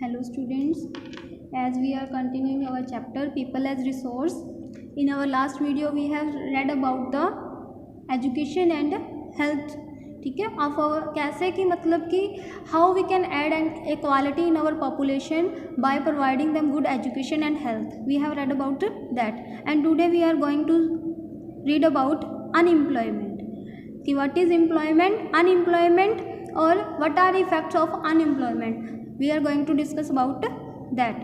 Hello students, as we are continuing our chapter people as resource. In our last video we have read about the education and health. ठीक है, of our कैसे कि मतलब कि how we can add an equality in our population by providing them good education and health. We have read about that, and today we are going to read about unemployment. कि what is employment, unemployment, or what are effects of unemployment. We are going to discuss about that.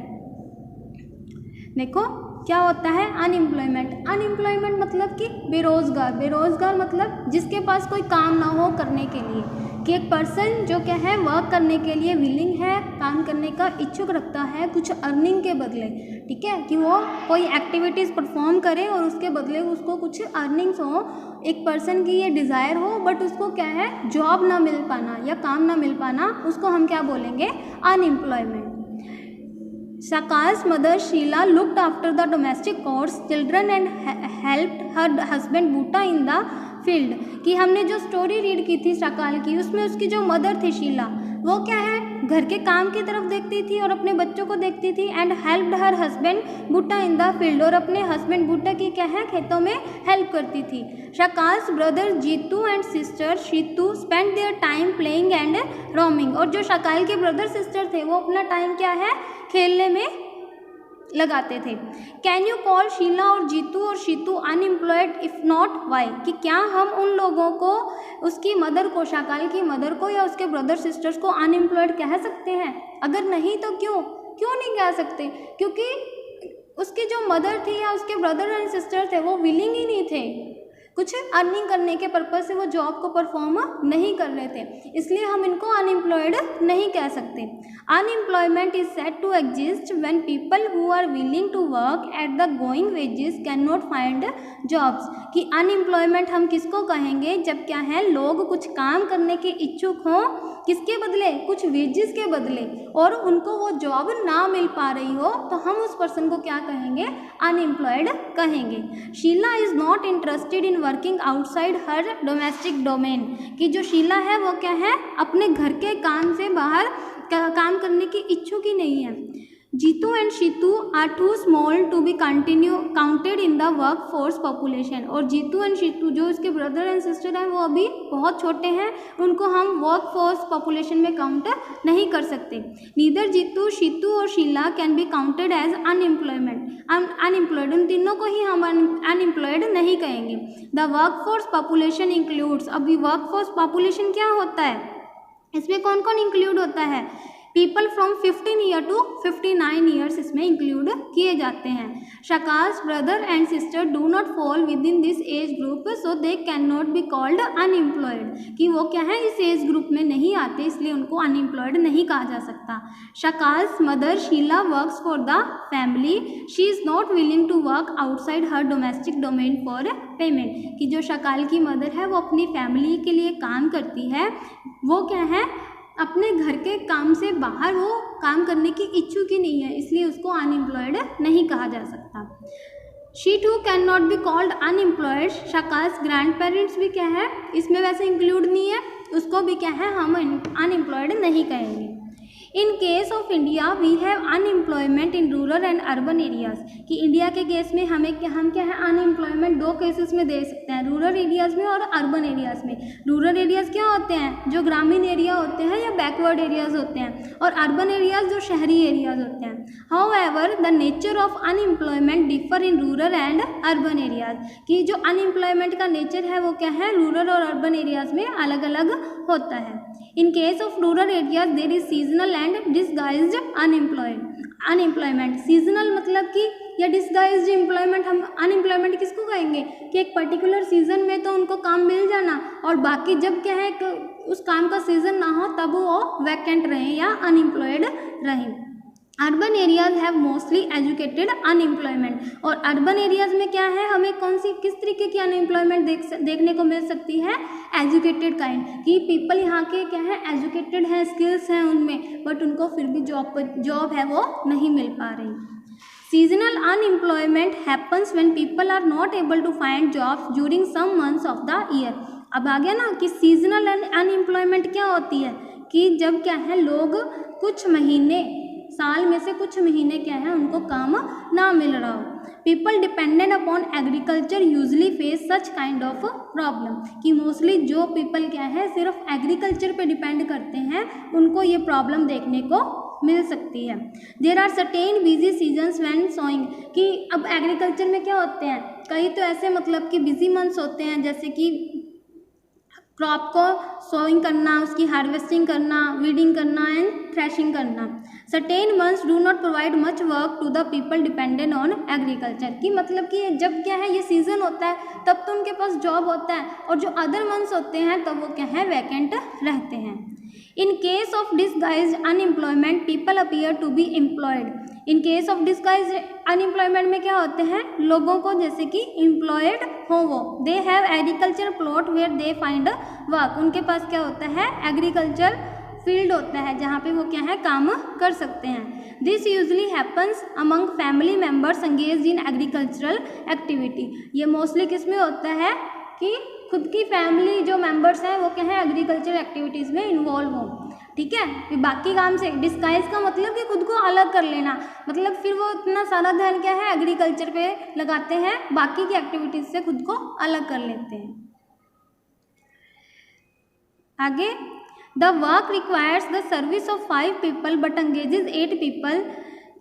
देखो क्या होता है unemployment. Unemployment मतलब कि बेरोजगार. बेरोजगार मतलब जिसके पास कोई काम ना हो करने के लिए, कि एक पर्सन जो क्या है वर्क करने के लिए विलिंग है, काम करने का इच्छुक रखता है कुछ अर्निंग के बदले. ठीक है, कि वो कोई एक्टिविटीज़ परफॉर्म करे और उसके बदले उसको कुछ अर्निंग्स हो. एक पर्सन की ये डिज़ायर हो बट उसको क्या है जॉब ना मिल पाना या काम ना मिल पाना, उसको हम क्या बोलेंगे unemployment. Shaka's mother Sheila looked after the domestic chores, children and helped her husband Bhutta in the field. कि हमने जो स्टोरी रीड की थी शकाल की, उसमें उसकी जो मदर थी शीला, वो क्या है घर के काम की तरफ देखती थी और अपने बच्चों को देखती थी. एंड हेल्प्ड हर हस्बैंड भुट्टा इन द फील्ड, और अपने हस्बैंड भुट्टा की क्या है खेतों में हेल्प करती थी. Shakal's brother Jeetu and sister Sheetu spend their time playing and roaming. और जो शकाल के ब्रदर सिस्टर थे वो अपना टाइम क्या है खेलने में लगाते थे. कैन यू कॉल शीला और जीतू और Shitu unemployed if not Y. कि क्या हम उन लोगों को, उसकी मदर को, शकाल की मदर को या उसके ब्रदर सिस्टर्स को अनएम्प्लॉयड कह सकते हैं? अगर नहीं तो क्यों नहीं कह सकते? क्योंकि उसकी जो मदर थी या उसके ब्रदर एंड सिस्टर थे वो विलिंग ही नहीं थे, कुछ अर्निंग करने के पर्पज़ से वो जॉब को परफॉर्म नहीं कर रहे थे, इसलिए हम इनको अनएम्प्लॉयड नहीं कह सकते. Unemployment is said to exist when people who are willing to work at the going wages can not find jobs. कि अनएम्प्लॉयमेंट हम किसको कहेंगे? जब क्या है लोग कुछ काम करने के इच्छुक हों, किसके बदले? कुछ वेजेस के बदले, और उनको वो जॉब ना मिल पा रही हो, तो हम उस पर्सन को क्या कहेंगे? अनएम्प्लॉयड कहेंगे. Sheela is not interested in working outside her domestic domain. कि जो शीला है वो क्या है अपने घर के काम से बाहर काम करने की इच्छुक ही नहीं है. Jeetu and Sheetu are too small to be counted in the work force population. और जीतू एंड शीतू जो इसके ब्रदर एंड सिस्टर हैं वो अभी बहुत छोटे हैं, उनको हम वर्क फोर्स पॉपुलेशन में काउंट नहीं कर सकते. नीदर जीतू, शीतू और Sheela can be counted as unemployed. उन तीनों को ही हम अनएम्प्लॉयड नहीं कहेंगे. The work force population includes. अभी वर्क फोर्स पॉपुलेशन क्या होता है? इसमें कौन कौन इंक्लूड होता है? People from 15 year to 59 years इसमें इंक्लूड किए जाते हैं. Shakal's brother and sister do not fall within this age group, so they can not be called unemployed. कि वो क्या है इस एज ग्रुप में नहीं आते, इसलिए उनको अनएम्प्लॉयड नहीं कहा जा सकता. Shakal's mother Sheela works for the family, she is not willing to work outside her domestic domain for payment. कि जो शकाल की मदर है वो अपनी फैमिली के लिए काम करती है, वो क्या है अपने घर के काम से बाहर वो काम करने की इच्छुक ही नहीं है, इसलिए उसको अनएम्प्लॉयड नहीं कहा जा सकता. She too can not be called unemployed. Shakal's grandparents भी क्या है इसमें वैसे इंक्लूड नहीं है, उसको भी क्या है हम अनएम्प्लॉयड नहीं कहेंगे. In case of India we have unemployment in rural and urban areas. कि इंडिया के केस में हम क्या है अनएम्प्लॉयमेंट दो केसेस में दे सकते हैं, रूरल एरियाज़ में और अर्बन एरियाज़ में. रूरल एरियाज़ क्या होते हैं? जो ग्रामीण एरिया होते हैं या बैकवर्ड एरियाज़ होते हैं, और अर्बन एरियाज़ जो शहरी एरियाज़ होते हैं. However the nature of unemployment differ in rural and urban areas. कि जो अनएम्प्लॉयमेंट का नेचर है वो क्या है रूरल और अर्बन एरियाज़ में अलग अलग होता है. In case of rural areas there is seasonal and disguised unemployment. seasonal मतलब कि या disguised employment. हम unemployment किसको कहेंगे? कि एक पर्टिकुलर सीजन में तो उनको काम मिल जाना, और बाकी जब क्या है उस काम का सीजन ना हो तब वो वैकेंट रहें या अनएम्प्लॉयड रहें. Urban areas have mostly educated unemployment. और अर्बन एरियाज में क्या है हमें किस तरीके की अनएम्प्लॉयमेंट देखने को मिल सकती है? Educated kind. कि पीपल यहाँ के क्या है एजुकेटेड हैं, स्किल्स हैं उनमें, बट उनको फिर भी जॉब है वो नहीं मिल पा रही. Seasonal unemployment happens when people are not able to find jobs during some months of the year. अब आ गया ना कि सीजनल अनएम्प्लॉयमेंट क्या होती है? कि जब क्या है लोग कुछ महीने साल में से कुछ महीने क्या है उनको काम ना मिल रहा हो। People dependent upon agriculture usually face such kind of problem, कि मोस्टली जो पीपल क्या है सिर्फ एग्रीकल्चर पे डिपेंड करते हैं उनको ये प्रॉब्लम देखने को मिल सकती है। There are certain busy seasons when sowing, कि अब एग्रीकल्चर में क्या होते हैं कई तो ऐसे मतलब कि बिजी मंथ्स होते हैं, जैसे कि क्रॉप को सोइंग करना, उसकी हार्वेस्टिंग करना, वीडिंग करना एंड थ्रेशिंग करना। Certain months do not provide much work to the people dependent on agriculture, की मतलब कि जब क्या है ये सीजन होता है तब तो उनके पास जॉब होता है, और जो अदर मंथ्स होते हैं तब वो क्या है वैकेंट रहते हैं। In case of disguised unemployment people appear to be employed. In case of disguised unemployment में क्या होते हैं लोगों को जैसे कि एम्प्लॉयड हो वो, they have agriculture plot where they find work, उनके पास क्या होता है एग्रीकल्चर फील्ड होता है जहाँ पे वो क्या है काम कर सकते हैं। This usually happens among family members engaged in agricultural activity, ये मोस्टली किस में होता है कि खुद की फैमिली जो मेंबर्स हैं वो क्या है एग्रीकल्चर एक्टिविटीज़ में इन्वॉल्व हो। ठीक है, फिर बाकी काम से डिस्गाइज का मतलब कि खुद को अलग कर लेना, मतलब फिर वो इतना सारा ध्यान क्या है एग्रीकल्चर पे लगाते हैं, बाकी की एक्टिविटीज़ से खुद को अलग कर लेते हैं। आगे, the work requires the service of 5 people but engages 8 people,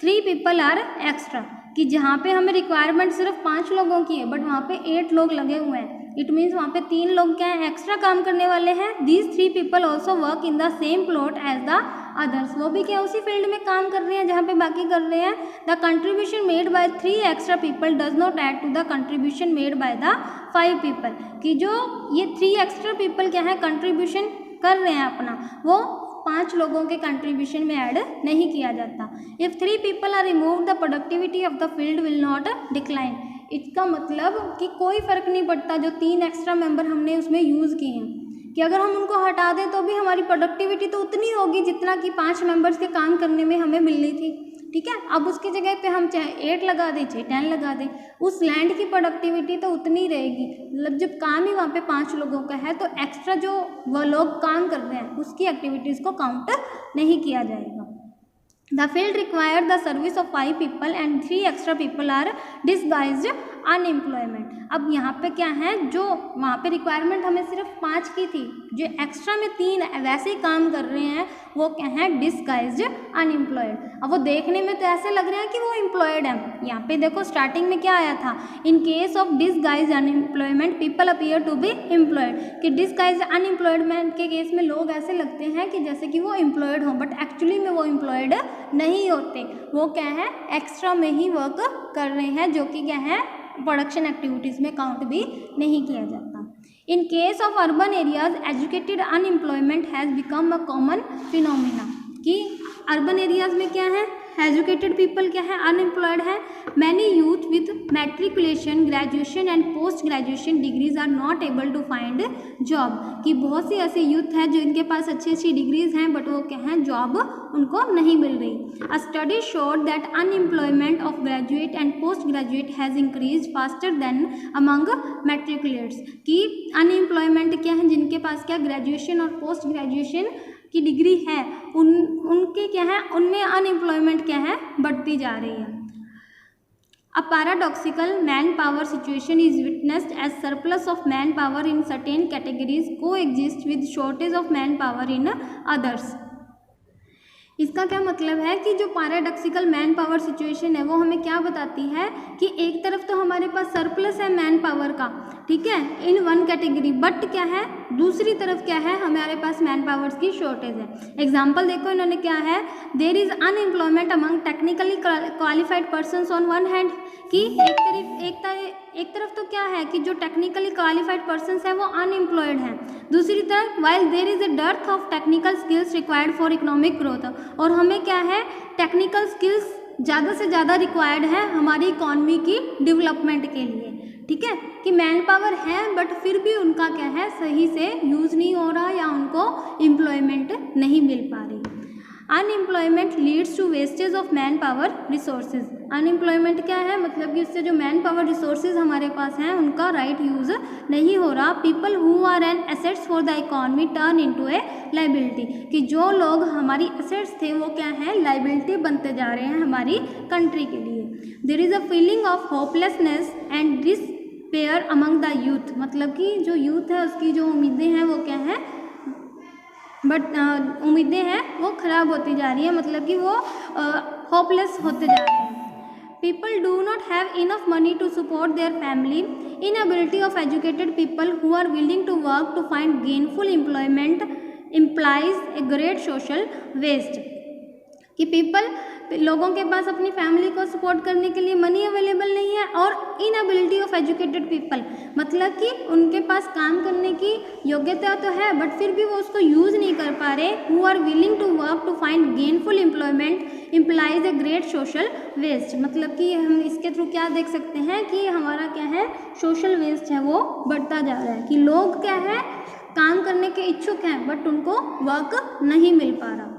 3 people are extra, कि जहाँ पे हमें रिक्वायरमेंट सिर्फ 5 लोगों की है बट वहाँ पे 8 लोग लगे हुए हैं, इट मीन्स वहाँ पे 3 लोग क्या है एक्स्ट्रा काम करने वाले हैं। These 3 people also work in the same plot as the others, वो भी क्या उसी फील्ड में काम कर रहे हैं जहाँ पे बाकी कर रहे हैं। The contribution made by 3 extra people does not add to the contribution made by the 5 people, कि जो ये 3 extra people क्या है कंट्रीब्यूशन कर रहे हैं अपना, वो 5 लोगों के कंट्रीब्यूशन में ऐड नहीं किया जाता। If 3 people are remove the productivity of the field will not decline, इसका मतलब कि कोई फ़र्क नहीं पड़ता जो 3 एक्स्ट्रा मेंबर हमने उसमें यूज़ किए हैं, कि अगर हम उनको हटा दें तो भी हमारी प्रोडक्टिविटी तो उतनी होगी जितना कि 5 मेंबर्स के काम करने में हमें मिलनी थी। ठीक है, अब उसकी जगह पे हम चाहे 8 लगा दें चाहे 10 लगा दें, उस लैंड की प्रोडक्टिविटी तो उतनी रहेगी। मतलब जब काम ही वहाँ पे 5 लोगों का है तो एक्स्ट्रा जो वह लोग काम कर रहे हैं उसकी एक्टिविटीज़ को काउंट नहीं किया जाएगा। The field required the service of 5 people and 3 extra people are disguised unemployment। अब यहाँ पे क्या है जो वहाँ पे रिक्वायरमेंट हमें सिर्फ 5 की थी, जो एक्स्ट्रा में 3 वैसे ही काम कर रहे हैं वो क्या है डिसगाइज्ड अनएम्प्लॉयड। अब वो देखने में तो ऐसे लग रहे हैं कि वो एम्प्लॉयड हैं। यहाँ पे देखो स्टार्टिंग में क्या आया था, in case of disguised unemployment people appear to be employed, कि डिसगाइज्ड अनएम्प्लॉयमेंट के केस में लोग ऐसे लगते हैं कि जैसे कि वो एम्प्लॉयड हों, बट एक्चुअली में वो एम्प्लॉयड नहीं होते, वो क्या है एक्स्ट्रा में ही वर्क कर रहे हैं, जो कि क्या है प्रोडक्शन एक्टिविटीज़ में काउंट भी नहीं किया जाता। In case of urban areas educated unemployment has become a common phenomena, कि अर्बन एरियाज में क्या है एजुकेटेड पीपल क्या है अनएम्प्लॉयड है। Many youth with matriculation graduation and post graduation degrees are not able to find job, कि बहुत सी ऐसे यूथ हैं जो इनके पास अच्छी अच्छी डिग्रीज हैं बट वो क्या है जॉब उनको नहीं मिल रही। A study showed that unemployment of graduate and post graduate has increase faster than among matriculates, कि अनएम्प्लॉयमेंट क्या है जिनके पास क्या ग्रेजुएशन और पोस्ट ग्रेजुएशन की डिग्री है उनके क्या है उनमें अनएम्प्लॉयमेंट क्या है बढ़ती जा रही है। A paradoxical manpower situation is witnessed as surplus of manpower in certain categories coexist with shortage of manpower in others। इसका क्या मतलब है कि जो पैराडॉक्सिकल मैन पावर सिचुएशन है वो हमें क्या बताती है कि एक तरफ तो हमारे पास सरप्लस है मैन पावर का, ठीक है, इन वन कैटेगरी, बट क्या है दूसरी तरफ क्या है हमारे पास मैन पावर्स की शॉर्टेज है। एग्जांपल देखो इन्होंने क्या है, there is unemployment among technically qualified persons on one hand, कि एक तरफ तो क्या है कि जो टेक्निकली क्वालिफाइड पर्सनस है वो अनएम्प्लॉयड हैं, दूसरी तरफ while there is a dearth of technical skills required for economic growth, और हमें क्या है टेक्निकल स्किल्स ज़्यादा से ज़्यादा रिक्वायर्ड है हमारी इकॉनमी की डेवलपमेंट के लिए। ठीक है, कि मैन पावर है बट फिर भी उनका क्या है सही से यूज़ नहीं हो रहा या उनको एम्प्लॉयमेंट नहीं मिल पा रही। Unemployment leads to wastage of man power resources. Unemployment क्या है, मतलब कि उससे जो मैन पावर रिसोर्सेज हमारे पास हैं उनका राइट यूज़ नहीं हो रहा। People who are an assets for the economy turn into a liability, कि जो लोग हमारी एसेट्स थे वो क्या है, लाइबिलिटी बनते जा रहे हैं हमारी कंट्री के लिए। There is a feeling of hopelessness and despair among the youth, मतलब कि जो यूथ है उसकी जो उम्मीदें हैं वो क्या है, उम्मीदें हैं वो ख़राब होती जा रही है, मतलब कि वो होपलेस होते जा रहे हैं। People do not have enough money to support their family. Inability of educated people who are willing to work to find gainful employment implies a great social waste, कि लोगों के पास अपनी फैमिली को सपोर्ट करने के लिए मनी अवेलेबल नहीं है। और इनएबिलिटी ऑफ एजुकेटेड पीपल, मतलब कि उनके पास काम करने की योग्यता तो है बट फिर भी वो उसको यूज़ नहीं कर पा रहे। Who are willing to work to find gainful employment implies a great social waste, मतलब कि हम इसके थ्रू क्या देख सकते हैं कि हमारा क्या है, सोशल वेस्ट है वो बढ़ता जा रहा है, कि लोग क्या है काम करने के इच्छुक हैं बट उनको वर्क नहीं मिल पा रहा।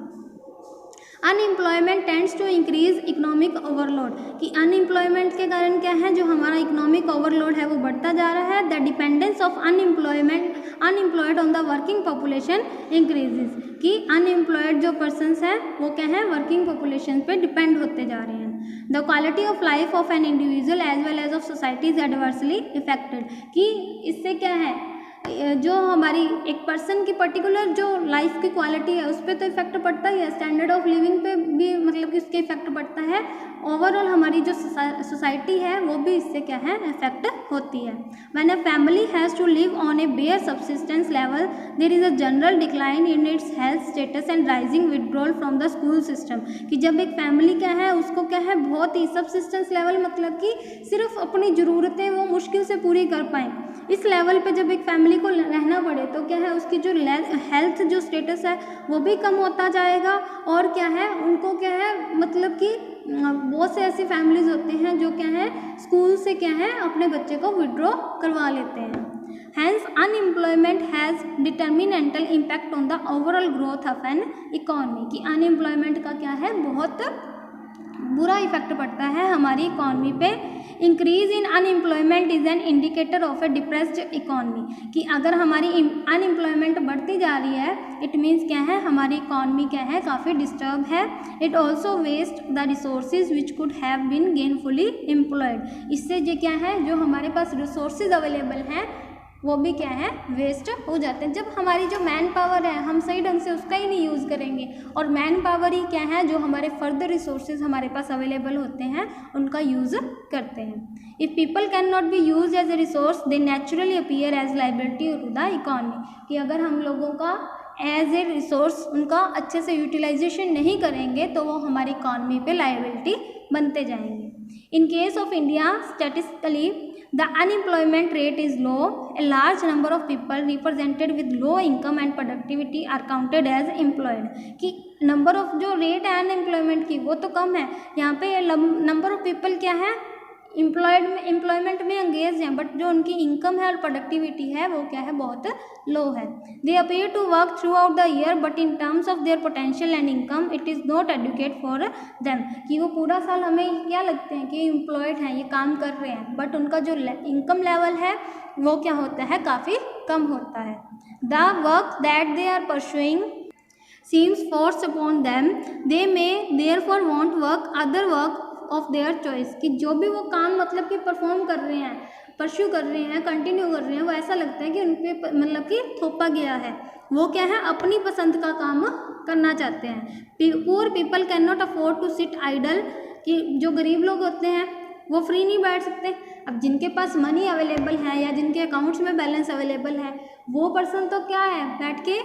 Unemployment tends to increase economic overload, कि अनएम्प्लॉयमेंट के कारण क्या है, जो हमारा इकोनॉमिक ओवरलोड है वो बढ़ता जा रहा है। The dependence of unemployed on the working population increases, कि अनएम्प्लॉयड जो पर्सनस हैं वो क्या है, वर्किंग पॉपुलेशन पे डिपेंड होते जा रहे हैं। The quality of life of an individual as well as of society is adversely affected, कि इससे क्या है, जो हमारी एक पर्सन की पर्टिकुलर जो लाइफ की क्वालिटी है उस पर तो इफेक्ट पड़ता ही है, स्टैंडर्ड ऑफ लिविंग पे भी मतलब कि उसके इफेक्ट पड़ता है। ओवरऑल हमारी जो सोसाइटी है वो भी इससे क्या है, इफेक्ट होती है। When a family has to live on a bare subsistence level there is a general decline in its health status and rising withdrawal from the school system, कि जब एक फैमिली क्या है उसको क्या है, बहुत ही सब्सिस्टेंस लेवल, मतलब कि सिर्फ अपनी ज़रूरतें वो मुश्किल से पूरी कर पाएँ, इस लेवल पे जब एक फैमिली को रहना पड़े तो क्या है, उसकी जो हेल्थ जो स्टेटस है वो भी कम होता जाएगा। और क्या है, उनको क्या है, मतलब कि बहुत से ऐसी फैमिलीज होते हैं जो क्या है स्कूल से क्या है अपने बच्चे को विड्रॉ करवा लेते हैं। Hence, unemployment has detrimental impact on the overall growth of an economy, कि अनएम्प्लॉयमेंट का क्या है, बहुत बुरा इफेक्ट पड़ता है हमारी इकॉनमी पे। Increase in unemployment is an indicator of A depressed economy, कि अगर हमारी अनएम्प्लॉयमेंट बढ़ती जा रही है इट मीन्स क्या है, हमारी इकॉनमी क्या है, काफ़ी डिस्टर्ब है। It also waste the resources which could have been gainfully employed, इससे जो क्या है, जो हमारे पास रिसोर्सेज अवेलेबल हैं वो भी क्या है, वेस्ट हो जाते हैं। जब हमारी जो मैन पावर है हम सही ढंग से उसका ही नहीं यूज़ करेंगे, और मैन पावर ही क्या है, जो हमारे फर्दर रिसोर्सेज हमारे पास अवेलेबल होते हैं उनका यूज़ करते हैं। If people can not be use as a resource they naturally appear as liability to the economy, कि अगर हम लोगों का एज ए रिसोर्स उनका अच्छे से यूटिलाइजेशन नहीं करेंगे तो वो हमारी इकॉनमी पे लाइबिलिटी बनते जाएंगे। इन case of India statistically the unemployment rate is low. A large number of people represented with low income and productivity are counted as employed, कि नंबर ऑफ जो रेट है अनएम्प्लॉयमेंट की वो तो कम है, यहाँ पे नंबर ऑफ पीपल क्या है, एम्प्लॉयमेंट में एंगेज हैं, बट जो उनकी इनकम है और प्रोडक्टिविटी है वो क्या है, बहुत लो है। They appear to work throughout the year but in terms of their potential and income it is not adequate for them, कि वो पूरा साल हमें क्या लगते हैं कि एम्प्लॉयड हैं, ये काम कर रहे हैं, बट उनका जो इनकम लेवल है वो क्या होता है, काफ़ी कम होता है। The work that they are pursuing seems forced upon them, they may therefore want work other work of their choice, कि जो भी वो काम मतलब कि परफॉर्म कर रहे हैं, परस्यू कर रहे हैं, कंटिन्यू कर रहे हैं, वो ऐसा लगता है कि उन पर मतलब कि थोपा गया है, वो क्या है अपनी पसंद का काम करना चाहते हैं। Poor people can not afford to sit idle, कि जो गरीब लोग होते हैं वो फ्री नहीं बैठ सकते। अब जिनके पास मनी अवेलेबल है या जिनके अकाउंट्स में बैलेंस अवेलेबल है वो पर्सन तो क्या है बैठ के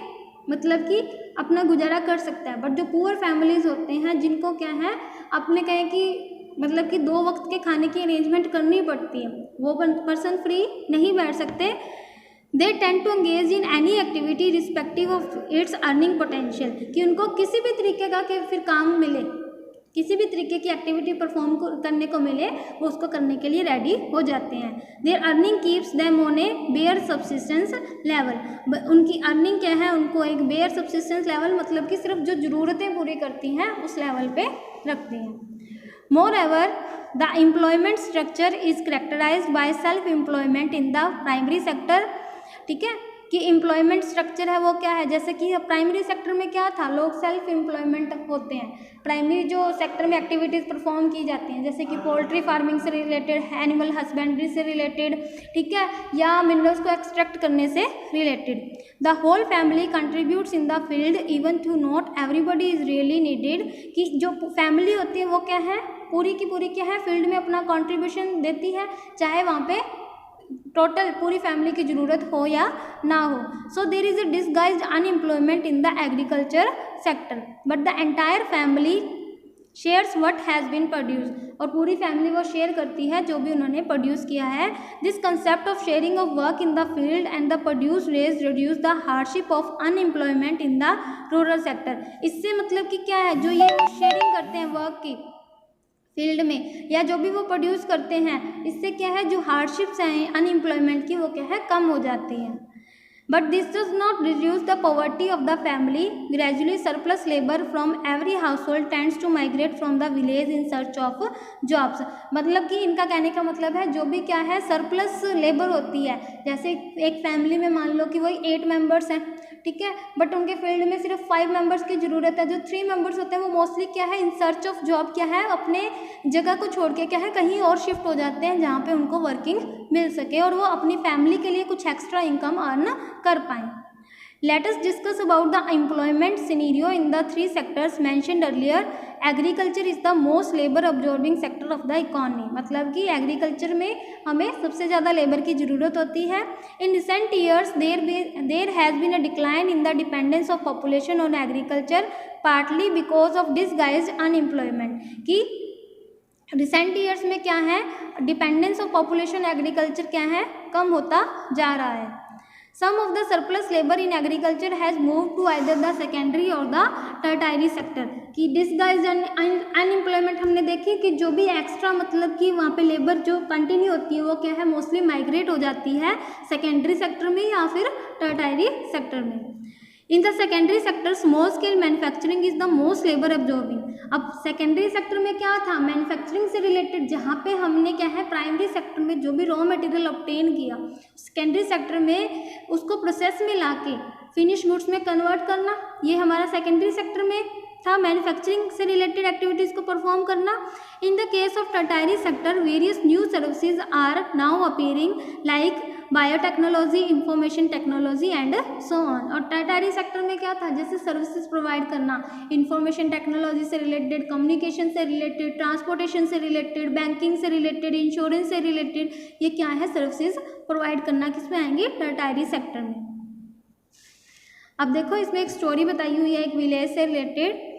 मतलब कि अपना गुजारा कर सकता है, बट जो पुअर फैमिलीज़ होते हैं जिनको क्या है अपने कहें कि मतलब कि 2 वक्त के खाने की अरेंजमेंट करनी पड़ती है, वो पर्सन फ्री नहीं बैठ सकते। They tend to engage in any activity respective of its earning potential, कि उनको किसी भी तरीके का कि फिर काम मिले किसी भी तरीके की एक्टिविटी परफॉर्म करने को मिले वो उसको करने के लिए रेडी हो जाते हैं। Their earning keeps them on a bare subsistence level, उनकी अर्निंग क्या है, उनको एक बेयर सब्सिस्टेंस लेवल मतलब कि सिर्फ जो ज़रूरतें पूरी करती हैं उस लेवल पे रखती हैं। Moreover the employment structure is characterised by self employment in the primary sector. ठीक है, कि एम्प्लॉयमेंट स्ट्रक्चर है वो क्या है, जैसे कि प्राइमरी सेक्टर में क्या था, लोग सेल्फ एम्प्लॉयमेंट होते हैं। प्राइमरी जो सेक्टर में एक्टिविटीज़ परफॉर्म की जाती हैं जैसे कि पोल्ट्री फार्मिंग से रिलेटेड, एनिमल हस्बेंड्री से रिलेटेड, ठीक है, या मिनरल्स को एक्सट्रैक्ट करने से related. The whole family contributes in the field even though not everybody is really needed, कि जो फैमिली होती है वो क्या है, पूरी की पूरी क्या है, फील्ड में अपना कॉन्ट्रीब्यूशन देती है, चाहे वहाँ पे टोटल पूरी फैमिली की ज़रूरत हो या ना हो। So there is a disguised unemployment in the agriculture sector but the entire family shares what has been produce, और पूरी फैमिली वो शेयर करती है जो भी उन्होंने प्रोड्यूस किया है। This concept of sharing of work in the field and the produce raise reduce the hardship of unemployment in the rural sector. इससे मतलब कि क्या है, जो ये शेयरिंग करते हैं वर्क की फील्ड में या जो भी वो प्रोड्यूस करते हैं, इससे क्या है, जो हार्डशिप्स हैं अनएम्प्लॉयमेंट की वो क्या है, कम हो जाती हैं। But this does not reduce the poverty of the family. Gradually surplus labour from every household tends to migrate from the village in search of jobs. मतलब कि इनका कहने का मतलब है जो भी क्या है सरप्लस लेबर होती है, जैसे एक फैमिली में मान लो कि वही 8 मेंबर्स हैं, ठीक है, बट उनके फील्ड में सिर्फ 5 मेंबर्स की ज़रूरत है। जो 3 मेंबर्स होते हैं वो मोस्टली क्या है, इन सर्च ऑफ जॉब क्या है, अपने जगह को छोड़ के क्या है कहीं और शिफ्ट हो जाते हैं जहाँ पे उनको वर्किंग मिल सके और वो अपनी फैमिली के लिए कुछ एक्स्ट्रा इनकम अर्न कर पाएँ। Let us discuss about the employment scenario in the 3 sectors mentioned earlier. Agriculture is the most labor absorbing sector of the economy. मतलब कि एग्रीकल्चर में हमें सबसे ज़्यादा लेबर की ज़रूरत होती है। In recent years there has been a decline in the dependence of population on agriculture, partly because of disguised unemployment. कि रिसेंट ईयर्स में क्या है, डिपेंडेंस ऑफ पॉपुलेशन एग्रीकल्चर क्या है, कम होता जा रहा है। Some of the surplus labor in agriculture has moved to either the secondary or the tertiary sector. कि disguised unemployment हमने देखी कि जो भी एक्स्ट्रा मतलब कि वहाँ पे लेबर जो कंटिन्यू होती है वो क्या है, मोस्टली माइग्रेट हो जाती है सेकेंडरी सेक्टर में या फिर टर्टायरी सेक्टर में। In the secondary sector small scale manufacturing is the most labour absorbing. अब सेकेंडरी सेक्टर में क्या था, मैन्युफैक्चरिंग से रिलेटेड, जहाँ पे हमने क्या है प्राइमरी सेक्टर में जो भी रॉ मटेरियल ऑब्टेन किया, सेकेंडरी सेक्टर में उसको प्रोसेस में लाके फिनिश गुड्स में कन्वर्ट करना, ये हमारा सेकेंडरी सेक्टर में था, मैन्युफैक्चरिंग से रिलेटेड एक्टिविटीज़ को परफॉर्म करना। In the case of tertiary sector various new services are now appearing like biotechnology, information technology and so on. और टर्टायरी सेक्टर में क्या था, जैसे सर्विसेज प्रोवाइड करना, इंफॉर्मेशन टेक्नोलॉजी से रिलेटेड, कम्युनिकेशन से रिलेटेड, ट्रांसपोर्टेशन से रिलेटेड, बैंकिंग से रिलेटेड, इंश्योरेंस से रिलेटेड, ये क्या है सर्विसेज प्रोवाइड करना किसमें आएंगे, टर्टायरी सेक्टर में। अब देखो इसमें एक स्टोरी बताई हुई है एक विलेज से related.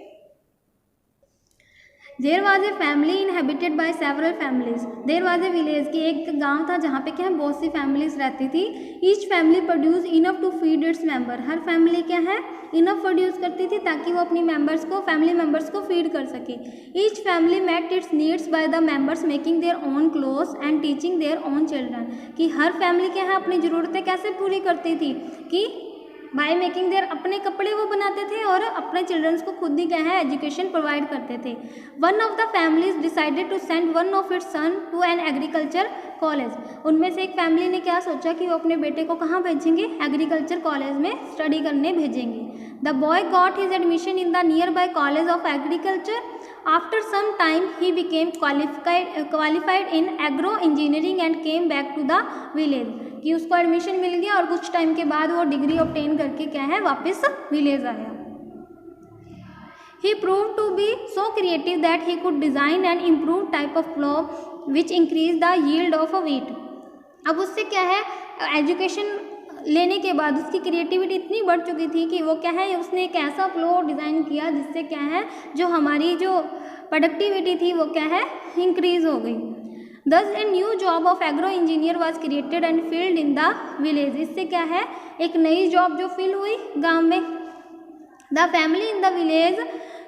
There was a family inhabited by several families. There was a village की एक गांव था जहाँ पे क्या है बहुत सी फैमिलीज रहती थी। Each family produce enough to feed its member. हर फैमिली क्या है इनफ प्रोड्यूस करती थी ताकि वो अपनी मेंबर्स को, फैमिली मेंबर्स को फीड कर सके। Each family met its needs by the members making their own clothes and teaching their own children. कि हर फैमिली क्या है अपनी ज़रूरतें कैसे पूरी करती थी कि बाय मेकिंग देयर, अपने कपड़े वो बनाते थे और अपने चिल्ड्रंस को खुद ही क्या है एजुकेशन प्रोवाइड करते थे। One of the families decided to send one of its son to an agriculture college. उनमें से एक फैमिली ने क्या सोचा कि वो अपने बेटे को कहाँ भेजेंगे, एग्रीकल्चर कॉलेज में स्टडी करने भेजेंगे। The boy got his admission in the nearby college of agriculture. After some time he became qualified in agro engineering and came back to the village. कि उसको एडमिशन मिल गया और कुछ time के बाद वो डिग्री ऑब्टेन करके क्या है वापस विलेज आया। He proved to be so creative that he could design an improved type of plow which increased the yield of a wheat. अब उससे क्या है एजुकेशन लेने के बाद उसकी क्रिएटिविटी इतनी बढ़ चुकी थी कि वो क्या है उसने एक ऐसा प्लो डिज़ाइन किया जिससे क्या है जो हमारी जो प्रोडक्टिविटी थी वो क्या है इंक्रीज हो गई। Thus a new job of agro engineer was created and filled in the village. इससे क्या है एक नई जॉब जो फिल हुई गांव में। The family in the village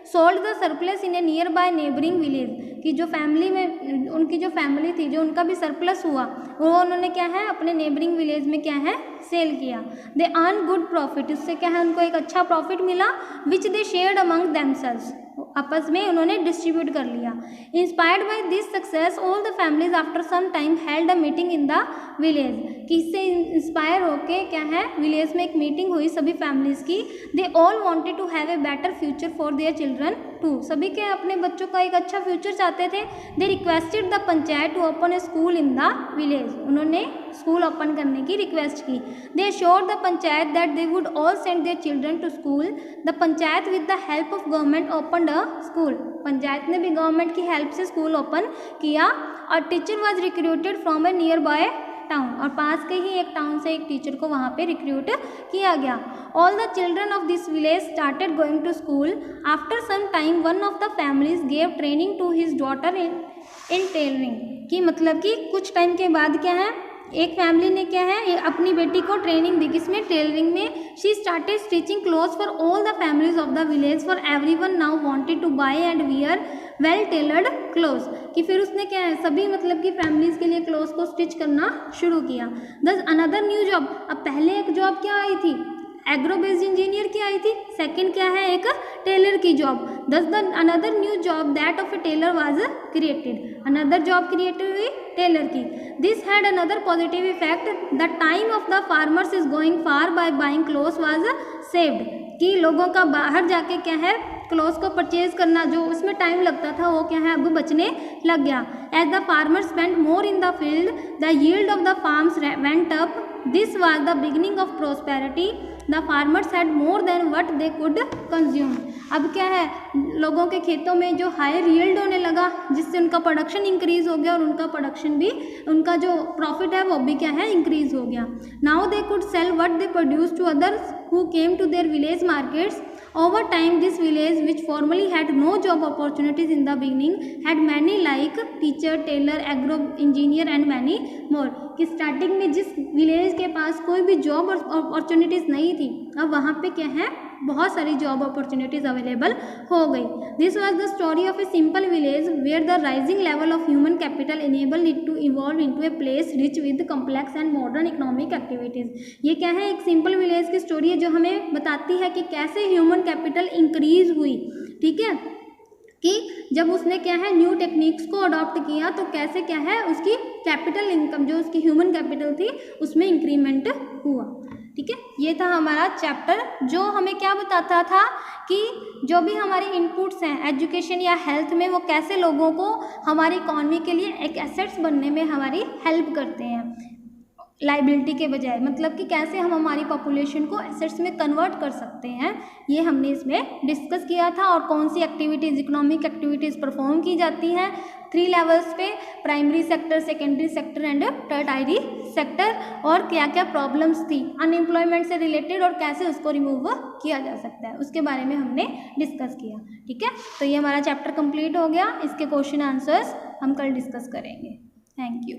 sold the surplus in A near by neighbouring village, कि जो फैमिली में उनकी जो फैमिली थी, जो उनका भी सरप्लस हुआ, वो उन्होंने क्या है अपने नेबरिंग विलेज में क्या है सेल किया। दे अर्न गुड प्रॉफिट, उससे क्या है उनको एक अच्छा प्रॉफिट मिला, which they shared among themselves, आपस में उन्होंने डिस्ट्रीब्यूट कर लिया। Inspired by this success all the families after some time held a meeting in the village, कि इससे इंस्पायर होके क्या है विलेज में एक मीटिंग हुई सभी फैमिलीज की। They all wanted to have a better future for their children too, सभी के अपने बच्चों का एक अच्छा फ्यूचर चाहते थे। They requested the panchayat to open a school in the village, उन्होंने स्कूल ओपन करने की रिक्वेस्ट की। They assured the panchayat that they would all send their children to school. The panchayat with the help of government opened a school, panchayat ने भी government की help से school open किया। और teacher was recruited from A near by town, और पास के ही एक town से एक टीचर को वहाँ पे रिक्रूट किया गया। All the children of this village started going to school. After some time one of the families gave training to his daughter in tailoring, कि मतलब कि कुछ टाइम के बाद क्या है एक फैमिली ने क्या है अपनी बेटी को ट्रेनिंग दी, किसमें टेलरिंग में। She started stitching clothes for all the families of the village, for everyone now wanted to buy and wear well tailored clothes, कि फिर उसने क्या है सभी मतलब कि फैमिलीज के लिए क्लोथ्स को स्टिच करना शुरू किया। दस अनदर न्यू जॉब, अब पहले एक जॉब क्या आई थी एग्रो बेस्ड इंजीनियर की आई थी, सेकंड क्या है एक टेलर की job. Thus the another new job that of a tailor was created, another job created हुई टेलर की। This had another positive effect, the time of the farmers is going far by buying clothes was saved, कि लोगों का बाहर जाके क्या है clothes को परचेज करना जो उसमें टाइम लगता था वो क्या है अब बचने लग गया। As the farmers spend more in the field the yield of the farms went up, this was the beginning of prosperity, the farmers had more than what they could consume. अब क्या है लोगों के खेतों में जो हायर यील्ड होने लगा, जिससे उनका प्रोडक्शन इंक्रीज हो गया और उनका प्रोडक्शन भी उनका जो प्रॉफिट है वो भी क्या है इंक्रीज हो गया। Now they could sell what they produce to others who came to their village markets. Over time, this village, which formerly had no job opportunities in the beginning, had many like teacher, tailor, agro engineer and many more. कि starting में जिस village के पास कोई भी job opportunities नहीं थी, अब वहाँ पे क्या है बहुत सारी जॉब अपॉर्चुनिटीज़ अवेलेबल हो गई। This was the story of a simple village where the rising level of human capital enable it to evolve into a place rich with complex and modern economic activities. ये क्या है एक simple village की story है जो हमें बताती है कि कैसे ह्यूमन कैपिटल इंक्रीज हुई, ठीक है, कि जब उसने क्या है न्यू टेक्निक्स को अडॉप्ट किया तो कैसे क्या है उसकी कैपिटल इनकम जो उसकी ह्यूमन कैपिटल थी उसमें इंक्रीमेंट हुआ। ठीक है, ये था हमारा चैप्टर जो हमें क्या बताता था कि जो भी हमारे इनपुट्स हैं एजुकेशन या हेल्थ में वो कैसे लोगों को हमारी इकॉनमी के लिए एक एसेट्स बनने में हमारी हेल्प करते हैं लाइबिलिटी के बजाय, मतलब कि कैसे हम हमारी पॉपुलेशन को एसेट्स में कन्वर्ट कर सकते हैं, ये हमने इसमें डिस्कस किया था। और कौन सी एक्टिविटीज़ इकोनॉमिक एक्टिविटीज़ परफॉर्म की जाती हैं 3 लेवल्स पे, primary sector, secondary sector and tertiary sector, और क्या क्या प्रॉब्लम्स थी अनएम्प्लॉयमेंट से रिलेटेड और कैसे उसको रिमूव किया जा सकता है उसके बारे में हमने डिस्कस किया। ठीक है, तो ये हमारा चैप्टर कंप्लीट हो गया, इसके क्वेश्चन आंसर्स हम कल डिस्कस करेंगे। Thank you.